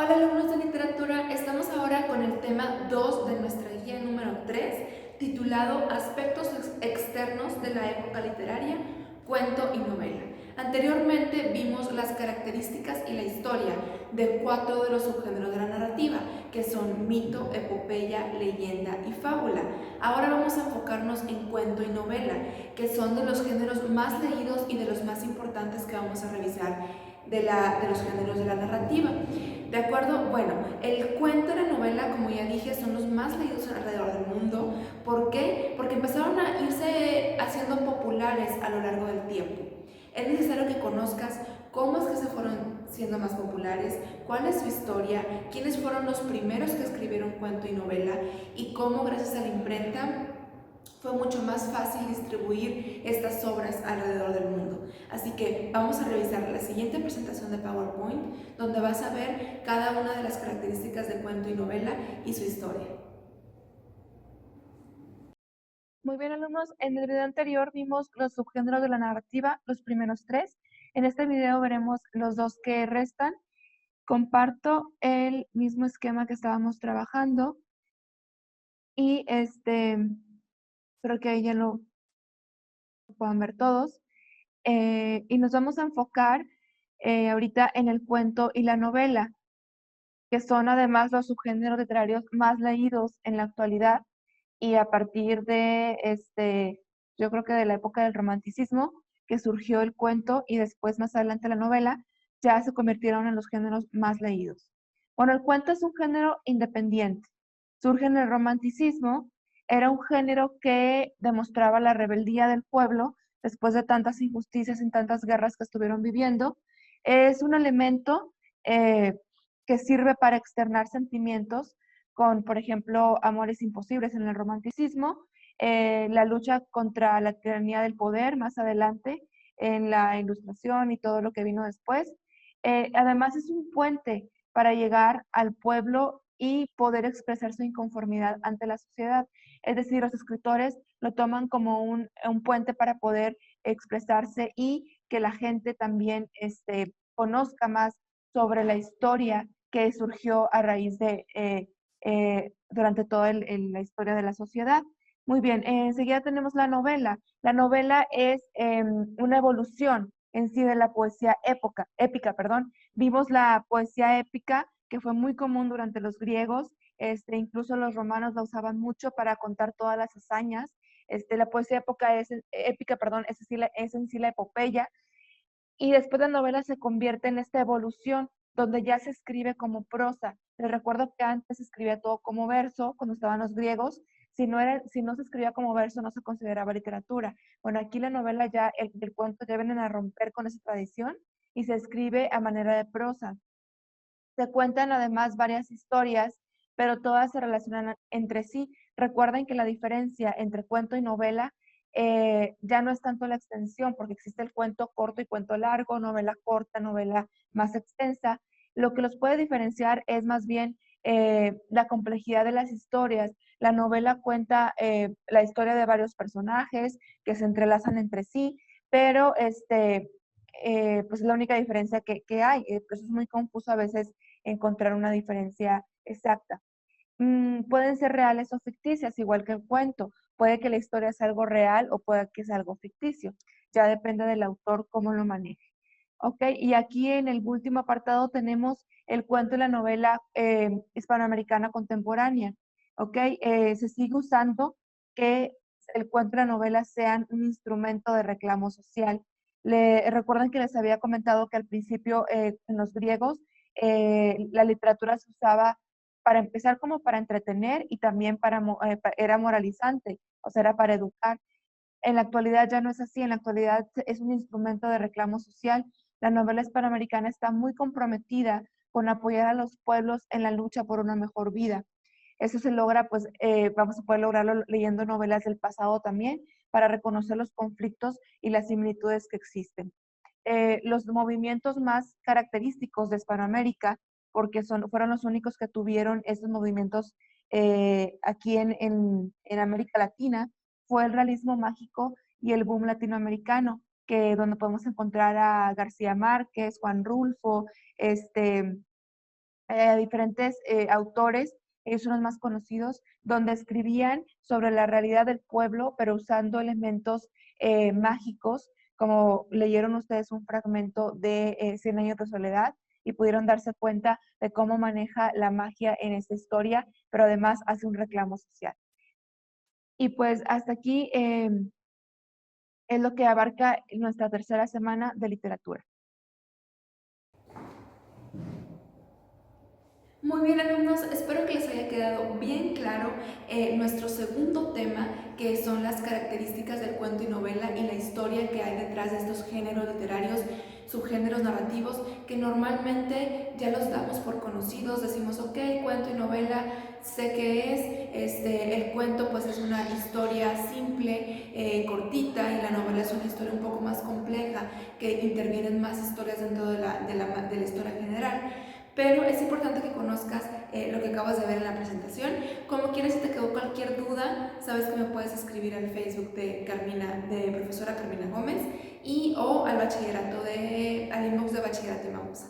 Hola alumnos de literatura, estamos ahora con el tema 2 de nuestra guía número 3, titulado Aspectos externos de la época literaria, cuento y novela. Anteriormente vimos las características y la historia de 4 de los subgéneros de la narrativa, que son mito, epopeya, leyenda y fábula. Ahora vamos a enfocarnos en cuento y novela, que son de los géneros más leídos y de los más importantes que vamos a revisar de los géneros de la narrativa. ¿De acuerdo? Bueno, el cuento y la novela, como ya dije, son los más leídos alrededor del mundo. ¿Por qué? Porque empezaron a irse haciendo populares a lo largo del tiempo. Es necesario que conozcas cómo es que se fueron siendo más populares, cuál es su historia, quiénes fueron los primeros que escribieron cuento y novela y cómo gracias a la imprenta fue mucho más fácil distribuir estas obras alrededor del mundo. Así que vamos a revisar la siguiente presentación de PowerPoint, donde vas a ver cada una de las características de cuento y novela y su historia. Muy bien, alumnos. En el video anterior vimos los subgéneros de la narrativa, los primeros tres. En este video veremos los dos que restan. Comparto el mismo esquema que estábamos trabajando y espero que ahí ya lo puedan ver todos. Y nos vamos a enfocar ahorita en el cuento y la novela, que son además los subgéneros literarios más leídos en la actualidad y a partir de yo creo que de la época del romanticismo, que surgió el cuento y después más adelante la novela, ya se convirtieron en los géneros más leídos. Bueno, el cuento es un género independiente. Surge en el romanticismo, era un género que demostraba la rebeldía del pueblo después de tantas injusticias y tantas guerras que estuvieron viviendo. Es un elemento eh, que sirve para externar sentimientos con, por ejemplo, Amores imposibles en el romanticismo, la lucha contra la tiranía del poder más adelante en la Ilustración y todo lo que vino después. Además es un puente para llegar al pueblo y poder expresar su inconformidad ante la sociedad. Es decir, los escritores lo toman como un puente para poder expresarse y que la gente también conozca más sobre la historia que surgió a raíz de durante toda la historia de la sociedad. Muy bien, enseguida tenemos la novela. La novela es una evolución en sí de la poesía épica, perdón. Vimos la poesía épica que fue muy común durante los griegos, incluso los romanos la usaban mucho para contar todas las hazañas. La poesía épica, perdón, es en sí la epopeya, y después la novela se convierte en esta evolución donde ya se escribe como prosa. Les recuerdo que antes se escribía todo como verso, cuando estaban los griegos. Si no se escribía como verso, no se consideraba literatura. Bueno, aquí la novela ya, el cuento ya vienen a romper con esa tradición y se escribe a manera de prosa. Se cuentan además varias historias, pero todas se relacionan entre sí. Recuerden que la diferencia entre cuento y novela ya no es tanto la extensión, porque existe el cuento corto y cuento largo, novela corta, novela más extensa. Lo que los puede diferenciar es más bien la complejidad de las historias. La novela cuenta la historia de varios personajes que se entrelazan entre sí, pero pues es la única diferencia que hay. Pues es muy confuso a veces encontrar una diferencia exacta. Pueden ser reales o ficticias, igual que el cuento. Puede que la historia sea algo real o puede que sea algo ficticio. Ya depende del autor cómo lo maneje. Ok, y aquí en el último apartado tenemos el cuento y la novela hispanoamericana contemporánea. Ok, se sigue usando que el cuento y la novela sean un instrumento de reclamo social. Recuerden que les había comentado que al principio en los griegos la literatura se usaba para empezar como para entretener y también era moralizante, o sea, era para educar. En la actualidad ya no es así, en la actualidad es un instrumento de reclamo social. La novela hispanoamericana está muy comprometida con apoyar a los pueblos en la lucha por una mejor vida. Eso se logra, pues vamos a poder lograrlo leyendo novelas del pasado también para reconocer los conflictos y las similitudes que existen. Los movimientos más característicos de Hispanoamérica, porque fueron los únicos que tuvieron estos movimientos aquí en América Latina, fue el realismo mágico y el boom latinoamericano, que donde podemos encontrar a García Márquez, Juan Rulfo, este, diferentes autores, ellos son los más conocidos, donde escribían sobre la realidad del pueblo, pero usando elementos mágicos, como leyeron ustedes un fragmento de Cien años de soledad y pudieron darse cuenta de cómo maneja la magia en esta historia, pero además hace un reclamo social. Y pues hasta aquí es lo que abarca nuestra tercera semana de literatura. Muy bien, alumnos, espero que les haya quedado bien claro nuestro segundo tema, que son las características del cuento y novela y la historia que hay detrás de estos géneros literarios, subgéneros narrativos, que normalmente ya los damos por conocidos. Decimos, ok, cuento y novela, sé qué es. El cuento pues es una historia simple, cortita, y la novela es una historia un poco más compleja, que intervienen más historias dentro de la historia general. Pero es importante que conozcas lo que acabas de ver en la presentación. Como quieres, si te quedó cualquier duda, sabes que me puedes escribir al Facebook de profesora Carmina Gómez, o al inbox de Bachillerato Magusa.